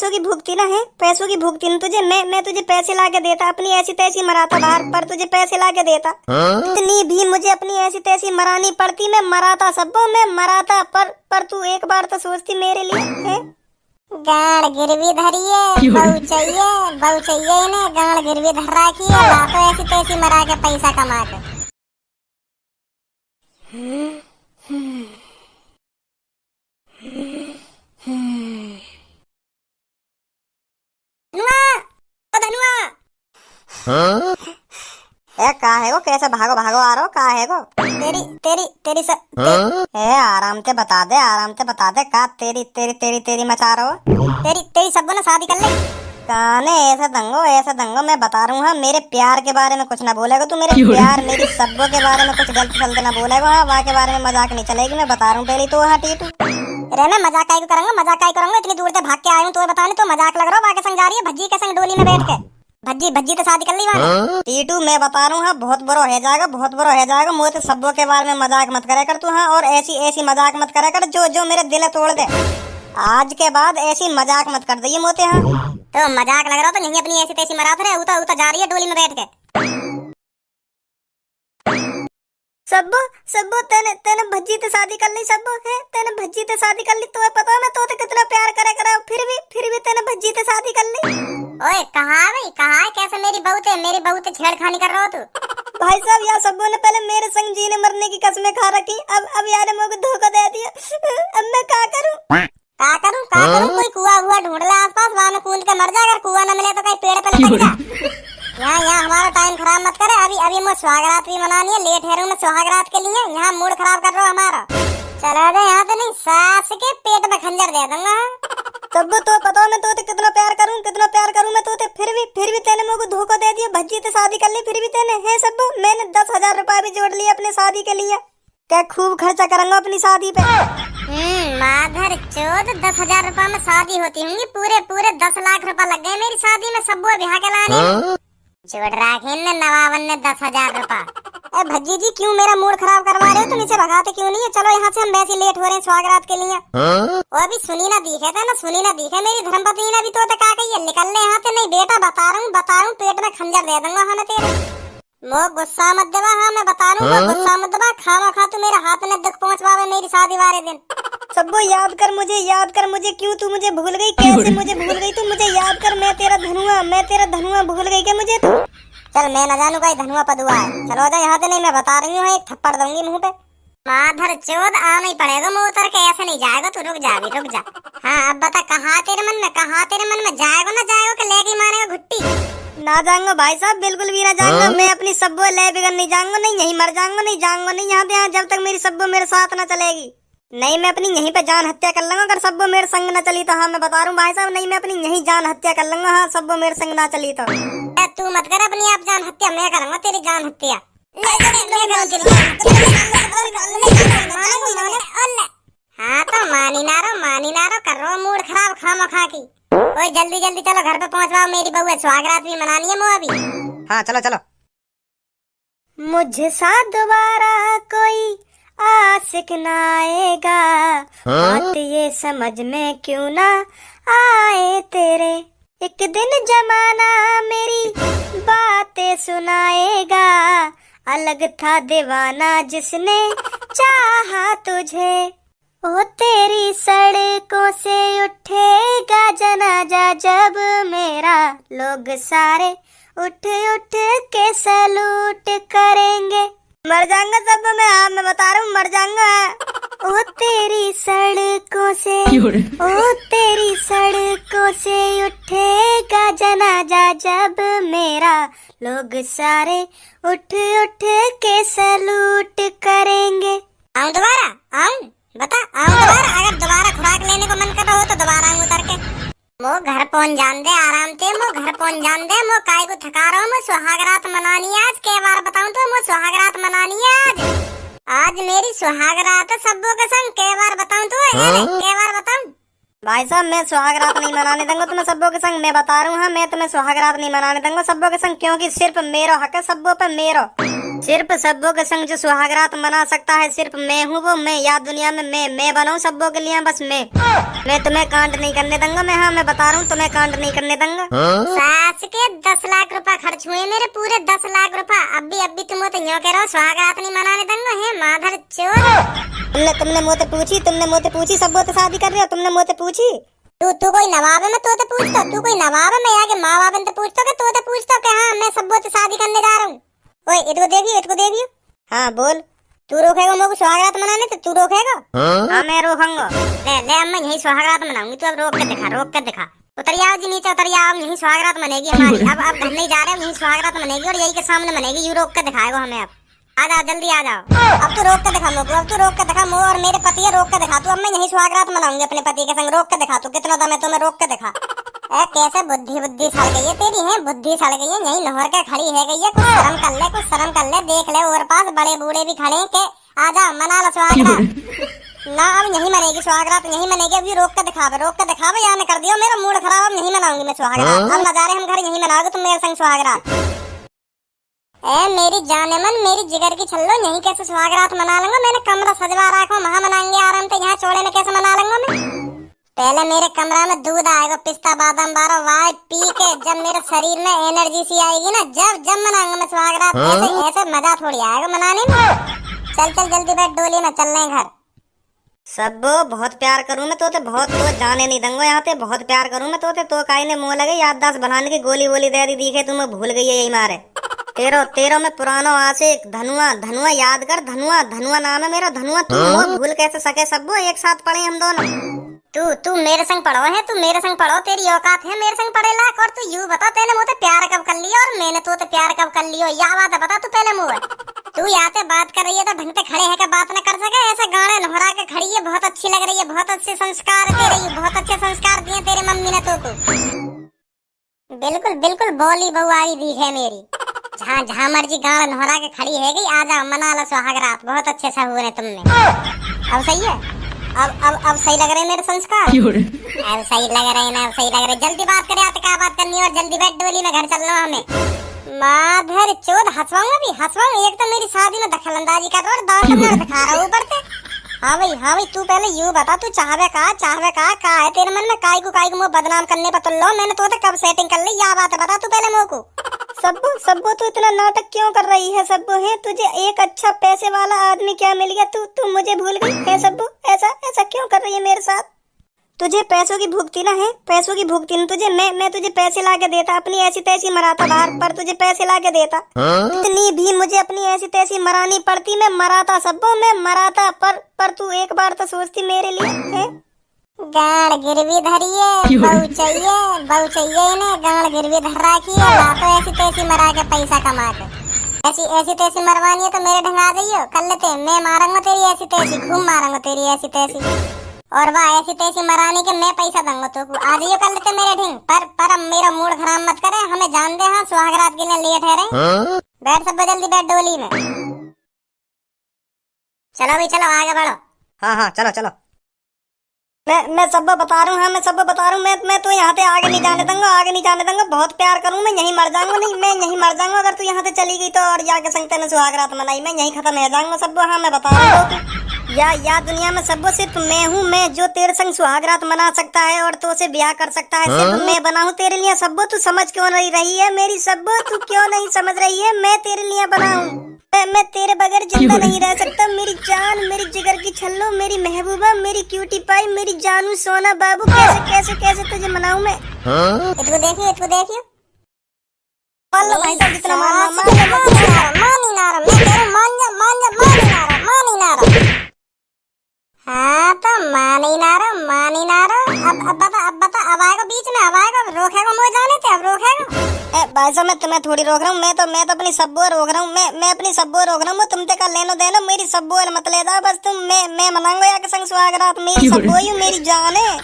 पैसों की भूख थी ना, है पैसों की भूख थी ना तुझे। मैं तुझे पैसे ला के देता, अपनी ऐसी तैसी मराता बाहर, पर तुझे पैसे ला के देता। इतनी भी मुझे अपनी ऐसी तैसी मरानी पड़ती, मैं मराता सबको, मैं मराता, पर तू एक बार तो सोचती मेरे लिए, है? गाड़ गिरवी धरिए, बहू चाहिए इन्हें, गाड़ गिरवी धर रखी है, लातो ऐसी तैसी मरा के पैसा कमा के। ए कहा है वो, कैसे भागो भागो आ रहा हो, कहा है वो? तेरी आराम से बता दे, आराम से बता दे, का तेरी मचा रहा हो? तेरी सबको ना शादी कर ले। काने ऐसा दंगो मैं बता रहा हूँ, मेरे प्यार के बारे में कुछ ना बोलेगा तू, मेरे प्यार मेरी सब्बों के बारे में कुछ गलत सलत ना बोलेगा। हाँ, वहाँ के बारे में मजाक नहीं चलेगी, मैं बता रहा हूँ पहले तो। हाँ टीटू रे मैं मजाक काहे करूंगा, इतनी दूर से भाग के आया हूँ, तो बताने तो मजाक लग रहा है। वहाँ के संग जा रही है, भज्जी के संग डोली में बैठ के। भज्जी तो शादी कर ली वहाँ। टीटू मैं बता रहा हूँ, हाँ बहुत बुरा हो जाएगा, बहुत बुरा हो जाएगा। मुझे तो सब्बों के बारे में मजाक मत करे कर तू, हाँ, और ऐसी मजाक मत करे कर जो मेरे दिल तोड़ दे। आज के बाद ऐसी मजाक मत कर दे मोते। हाँ तो मजाक लग रहा तो नहीं, अपनी ऐसी तैसी मरात रहे, उता जा रही है डोली में बैठ के। सब्बो तेने भज्जी से शादी कर ली, सब्बो है तेने भज्जी से शादी कर ली। तो पता मैं तो कितना प्यार करा फिर भी तेने भज्जी से शादी कर ली। ओए कहाँ है कैसे मेरी बहू से छेड़खानी कर रहा हो तू? भाई साहब यार, सब्बो ने पहले मेरे संग जीने मरने की कसमें खा रखी, अब यार मुझे धोखा दे दिया। अब मैं क्या करूं? कोई कुआं हुआ ढूंढ ले आसपास, वहां में कूद के मर जा। अगर कुआं न मिले तो कहीं पेड़ पे लटक जा। यहाँ हमारा टाइम खराब मत करे। अभी मैं सुहागरात भी मनानी है, लेट है मैं सुहागरात के लिए। यहाँ मूड खराब कर रहा हो हमारा। चला जा यहाँ तो नहीं, सास के पेट में खंजर दे दूंगा। तब तो पता मैं तो कितना प्यार करूं मैं तो, फिर भी तेने मुझे धोखा दे दिया। भज्जी से शादी कर ली फिर भी तेने, है सब। मैंने 10,000 रुपए भी जोड़ लिए अपने शादी के लिए, क्या खूब खर्चा करूंगा अपनी शादी पे। माधर चौथ 10,000 रुपए में शादी होती होंगी, पूरे 10 लाख रुपए लग गए मेरी शादी में, सबको बिहार के लाने। जोड़ रखे ने नवाबन ने 10,000 रुपए। भज्जी जी क्यों मेरा मूड खराब करवा रहे हो तुम? इसे भगाते क्यों नहीं है? चलो यहाँ से, हम वैसे लेट हो रहे हैं स्वागरात के लिए। वो अभी सुनी ना दिखे मेरी धर्मपत्नी ने भी तो का कही है, निकल ले यहाँ से। नहीं बेटा बता रहा हूँ, पेट में खंजर दे दूंगा हमें तेरे। मो गुस्सा मत देवा, हाँ मैं बता रहा हूँ, गुस्सा मत देवा। खामा खा तू मेरे हाथ में दुख पहुँचवावे मेरी शादी वाले दिन। सबको याद कर मुझे, क्यों तू मुझे भूल गई? कैसे मुझे भूल गई तू? मुझे याद कर, मैं तेरा धनुआ भूल गई क्या मुझे तू? चल मैं न जानू कहीं धनुआ पदुआ है, चलो जा यहाँ से। नहीं मैं बता रही हूँ, एक थप्पड़ दूंगी मुंह पे। माधर चौथ आना ही पड़ेगा, मुँह उतर के ऐसे नहीं जाएगा तू। रुक जा। हाँ अब बता, कहाँ तेरे मन में जाएगा ना जाएगा कि लेगी मारेगा घुट्टी? ना जाऊंगा भाई साहब, बिल्कुल भी ना जाऊंगा। मैं अपनी सब्बो ले बिगड़ नहीं जाऊंगा, नहीं यहीं मर जाऊंगा, नहीं यहाँ जब तक मेरी सब्बो मेरे साथ न चलेगी। नहीं मैं अपनी यहीं पे जान हत्या कर लूंगा अगर सब्बो मेरे संग न चली तो। हाँ मैं बता रहा हूँ भाई साहब, नहीं मैं अपनी यहीं जान हत्या कर लूंगा। हाँ सब्बो मेरे संग ना चली तो। तू मत कर अपनी आप जान हत्या, मैं करूंगा तेरी जान हत्या। हाँ तो मानी ना रो कर रहा मूड खराब खामा खा की। ओए जल्दी चलो घर पे पहुंचवाओ, मेरी बहू है, स्वागरात भी मनानी है मो अभी। हाँ चलो। मुझे साथ दोबारा कोई आशिक ना आएगा, बात ये समझ में क्यों ना आए तेरे। एक दिन जमाना मेरी बातें सुनाएगा, अलग था दीवाना जिसने चाहा तुझे। ओ तेरी सड़कों से उठेगा जनाजा जब मेरा, लोग सारे उठ के सैल्यूट करेंगे। मर जाऊंगा सब मैं, हाँ मैं बता रहा हूँ मर जाऊंगा। ओ तेरी सड़कों से उठेगा जनाजा जब मेरा, लोग सारे उठ के सैल्यूट करेंगे। आऊं दोबारा आऊं? बता आऊं दोबारा? अगर दोबारा खुराक लेने को मन कर रहा हो तो दोबारा आऊं उतर के। मो घर पहुंच जान दे आराम से, मो काय को थका रहा हूँ। मैं सुहागरात मनानी है आज, के बार बताऊं तो मो सुहागरात मनानी है आज मेरी सुहागरात है सब्बों के संग। के बार बताऊं तो के बार बताऊं? भाई साहब मैं सुहागरात नहीं मनाने दूंगा तुम्हें सब्बों के संग, मैं बता रहा हूँ। हाँ मैं तुम्हें सुहागरात नहीं मनाने दूंगा सब्बों के संग, क्योंकि सिर्फ मेरा हक है सब्बों पे, मेरो। सिर्फ सब्बों के संग जो सुहागरात मना सकता है सिर्फ मैं हूँ वो मैं। या दुनिया में मैं बनाऊँ सब्बों के लिए बस मैं तुम्हें कांड नहीं करने दूंगा। मैं बता रहा हूँ तुम्हें कांड नहीं करने दूंगा। सास के 10 लाख रुपए खर्च हुए मेरे, पूरे 10 लाख रुपए। अभी तुम तो यूँ कह रहे हो सुहागरात नहीं मनाने दूंगा। है माधर चोर। तुमने मुझसे पूछी सब्बों से शादी कर रहे हो, तुमने मुझसे पूछी? तू कोई नवाब है मैं तो पूछता? तू कोई नवाब है मैं आगे माँ बाप से पूछता कि तो पूछता कि हाँ मैं सब्बों से शादी करने जा रहा हूँ। ओए इसको देखियो। हाँ बोल। तू रोकेगा मुझे सुहागरात मनाने से? तू रोकेगा? हाँ मैं रोकूंगा। ले अम्मा यही सुहागरात मनाऊंगी। तू अब रोक के दिखा। उतरिया जी नीचे, उतरिया। यही सुहागरात मनेगी हमारी। अब घर नहीं जा रहे, यही सुहागरात मनेगी और यही के सामने मनेगी। यू रोक के दिखाएगा हमें। अब आ जाओ, जल्दी आ जाओ। अब तू रोक के दिखा मुझको, अब तू रोक के दिखा। मुझे और मेरे पति रोक के दिखा। तू अब मैं यही सुहागरात मनाऊंगी अपने पति के संग। रोक के दिखा। तू कितना दम है तुम्हें, रोक के दिखा। कैसे बुद्धि सड़ गई है तेरी। है बुद्धि सड़ गई है, यही नहर के खड़ी है गई है। कुछ शर्म कर ले। देख ले और पास बड़े बूढ़े भी खड़े के। आ जा मना लो सुहागरात। ना अब यही मनेगी सुहागरात, यही मनेगी। अभी रोक के दिखावे या न कर दियो। मेरा मूड खराब, अब नहीं मनाऊंगी मैं सुहागरात। अब नजारे हम घर यही मनाओगे तुम मेरे संग सुहागरात। मेरी जाने मन, मेरी जिगर की छल्लो, यही कैसे सुहागरात मना लूंगा। मैंने कमरा सजवा रखा, वहाँ मनाएंगे आराम से। यहाँ चौड़े में कैसे मना लूंगा मैं? पहले मेरे कमरा में दूध आएगा, पिस्ता बादाम बारो वाई पी के जब मेरे शरीर में एनर्जी सी आएगी ना, जब मनाऊंगा मैं सुहागरात। ऐसे मजा थोड़ी आएगा मनाने में। चल जल्दी बैठ डोली में, चल रहे घर। सब बहुत प्यार करूँ मैं तो बहुत तो जाने नहीं दूंगा यहाँ पे। बहुत प्यार करूँ मैं तो काई ने मुँह लगे याददाश्त बनाने की गोली दे दी दिखे तुम्हें भूल गई है यही मारे। तेरो में पुरानो आशिक धनुआ याद कर। धनुआ नाम है मेरा। धनुआ तू भूल कैसे सके? सब एक साथ पढ़े हम दोनों। तू मेरे संग पढ़ो है, तू मेरे संग पढ़ो। तेरी औकात है मेरे संग पढ़े लायक। और तू यूं बता तेने मुझसे प्यार कब कर लिया और मैंने तो प्यार कब कर लियो? या बात है बता तू पहले मुझे। तू यहाँ पे बात कर रही है तो ढंग से खड़े है, बात न कर सके? ऐसे गाने लहरा के खड़ी है, बहुत अच्छी लग रही है। बहुत अच्छे संस्कार दे रही है, बहुत अच्छे संस्कार दिए तेरी मम्मी ने तो। बिल्कुल बोली बहुआरी दी है मेरी। जहाँ मर्जी गाना लहरा के खड़ी है गई। आ जाओ मना लो सुहागरात। बहुत अच्छे से हुए तुमने। अब सही है? अब सही लग रहे मेरे संस्कार? अब सही लग रहे ना? सही लग रहे। जल्दी बात करे, आते क्या बात करनी है? और जल्दी बैठ डोली में, घर चलना हमें। माधर चोद हंसवाऊंगा भी हंसवाऊंगा। एक तो मेरी शादी में दखलंदाजी कर रहा और दांत दिखा रहा ऊपर से। हाँ भाई तू पहले यूं बता, तू चाहवे का है तेरे मन में? काय को मुझे बदनाम करने पर तुल्लो। मैंने तो कब सेटिंग कर ली? या बात है बता तू पहले मुझको। सब्बो तू इतना नाटक क्यों कर रही है? सब्बो है तुझे एक अच्छा पैसे वाला आदमी क्या मिल गया? तू मुझे भूल गई है सब्बो? ऐसा क्यों कर रही है मेरे साथ? तुझे पैसों की भूख थी ना? है पैसों की भूख थी ना तुझे? मैं तुझे पैसे ला के देता, अपनी ऐसी तैसी मराता बाहर, पर तुझे पैसे ला के देता। इतनी भी मुझे अपनी ऐसी तैसी मरानी पड़ती, मैं मराता सब्बो, मैं मराता। पर तू एक बार तो सोचती मेरे लिए। है गाड़ गिरवी धरिए, बहु चाहिए इन्हें। गाड़ गिरवी धर रखी है, लातो ऐसी तैसी मरा के पैसा कमा के। ऐसी तैसी मरवानी है तो मेरे ढंग आ जाइयो। कर लेते मैं मारूंगा तेरी ऐसी तैसी, खूब मारूंगा तेरी ऐसी तैसी। और वाह ऐसी तैसी मराने के मैं पैसा दूंगा तो आ जाइयो। कर लेते मेरे ढंग। पर मेरा मूड खराब मत करे, हमें जान दे। हाँ सुहागरात के लिए लेट है रहे। बैठ सब जल्दी बैठ डोली में। चलो भाई चलो आगे बढ़ो। हाँ चलो। मैं सब बता रहा हूँ। हाँ मैं सब बता रहा हूँ। मैं तो यहाँ से आगे नहीं जाने दूंगा। बहुत प्यार करूँ मैं, यहीं मर जाऊंगा। नहीं मैं यहीं मर जाऊंगा अगर तू यहाँ से चली गई तो। और जाके संग तेने सुहागरात मनाई, मैं यहीं खत्म हो जाऊंगा सब। हाँ मैं बता रहा हूँ। या दुनिया में सब सिर्फ मैं हूँ, मैं जो तेरे संग सुहागरात मना सकता है और तो से ब्याह कर सकता है। सिर्फ मैं बना हूँ तेरे लिए। सब तू समझ क्यों नहीं रही है मेरी? सब तू क्यों नहीं समझ रही है? मैं तेरे लिए बना हूँ। मैं तेरे बगैर जिंदा नहीं रह सकता। मेरी जान, मेरी जिगर की छल्लो, मेरी महबूबा, मेरी क्यूटी पाई, मेरी जानू सोना बाबू। कैसे तुझे मनाऊं मैं? इसको देखियो। लो भाई साहब जितना मानना मान ही ना रहा। हाँ तो मान ही ना रहा। अब बता अब आएगा बीच में, अब आएगा रोकेगा मुझे जाने थे? अब रोकेगा? भाई साहब मैं तुम्हें थोड़ी रोक रहा हूँ। मैं तो अपनी सब्बो रोक रहा हूँ। मैं अपनी सब्बो रोक रहा हूँ। तुमसे का लेनो देनो, मेरी सब्बो मत ले जाओ बस। तुम मैं मनाऊंगा या के संग सुहागरात। मेरी सब्बो ही मेरी जान है।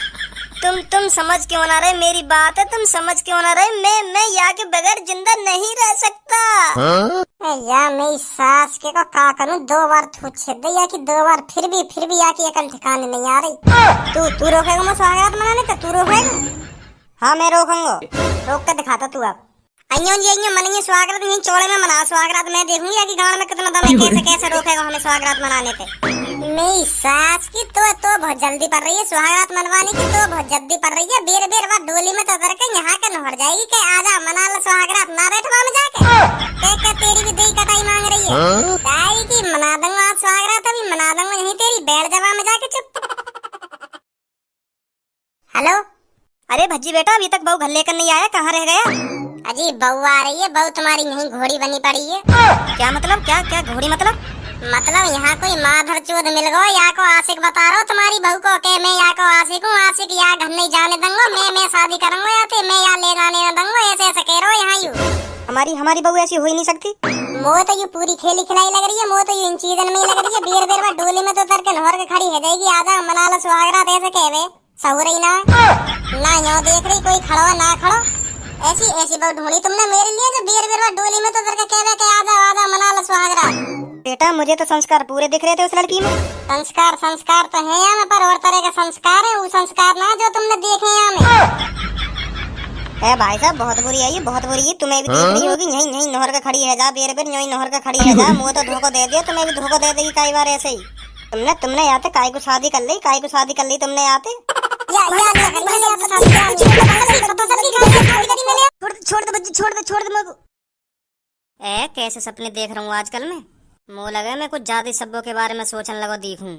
तुम समझ क्यों ना रहे मेरी बात है? तुम समझ क्यों ना रहे? मैं यहाँ के बगैर जिंदा नहीं रह सकता। या मेरी सास के को का करूं? 2 बार थूक छेद या कि 2 बार फिर भी या कि अकल ठिकाने नहीं आ रही। तू रोकेगा मुझे सुहागरात मनाने? तो तू रोकेगा? हाँ मैं रोकूंगा। रोक के दिखाता तू। अब अइयो जी अइयो मनिए स्वागत यहीं चौड़े में मना स्वागत। मैं देखूंगी कि गांव में कितना दम है, कैसे कैसे रोकेगा हमें स्वागत मनाने पे। मेरी सास की तो बहुत जल्दी पड़ रही है स्वागत मनवाने की, तो बहुत जल्दी पड़ रही है। बेर बेर बात डोली में तो उतर के यहाँ के नहर जाएगी कि आजा मना लो स्वागत, ना बैठवा में जाके क्या तेरी भी दही कटाई मांग रही है। ताई की मना दूंगा आज स्वागत, अभी मना दूंगा यहीं तेरी बैठ जवा में जाके चुप। हेलो। अरे भज्जी बेटा, अभी तक बहू घर लेकर नहीं आया, कहाँ रह गया? अजी बहू आ रही है, बहू तुम्हारी यहीं घोड़ी बनी पड़ी है। क्या मतलब? क्या क्या घोड़ी मतलब? मतलब यहाँ कोई माधर चोद मिल गो या को आशिक बता रहा तुम्हारी बहू को के मैं या को आशिक हूँ, आशिक या घर नहीं जाने दूंगा, मैं शादी करूंगा या ते मैं या ले जाने न दूंगा, ऐसे ऐसे कह रहा यहाँ यू। हमारी बहू ऐसी हो ही नहीं सकती। मो तो यू पूरी खेली खिलाई लग रही है, मो तो यू इन चीजन में ही लग रही है। बेर बेर में डोली में तो उतर के नहर के खड़ी है जाएगी, आजा मना लो सुहागरात ऐसे कहवे सहू रही ना यहाँ देख रही कोई खड़ो ना खड़ो, ऐसी ऐसी बहू ढूंढी तुमने मेरे लिए जो बेर बेर में डोली में तो उतर के कहवे के आजा आजा मना लो सुहागरात। बेटा मुझे तो संस्कार पूरे दिख रहे थे उस लड़की में। संस्कार संस्कार तो है यहाँ पर और तरह के संस्कार है, वो संस्कार ना जो तुमने देखे यहाँ में। है भाई साहब, बहुत बुरी है ये, बहुत बुरी है। तुम्हें भी देख रही होगी, यहीं यहीं नहर का खड़ी है जा, बेर बेर यहीं नहर का खड़ी है जा, मुँह तो धोखा दे दिया, तुम्हें भी धोखा दे देगी कई बार ऐसे ही। तुमने आते काय को शादी कर ली, काय को शादी कर ली तुमने आते। छोड़ दे मेरे को। कैसे सपने देख रहा हूँ आजकल में, मुँह लगा मैं कुछ ज्यादा सब्बों के बारे में सोचने लगा देखूं।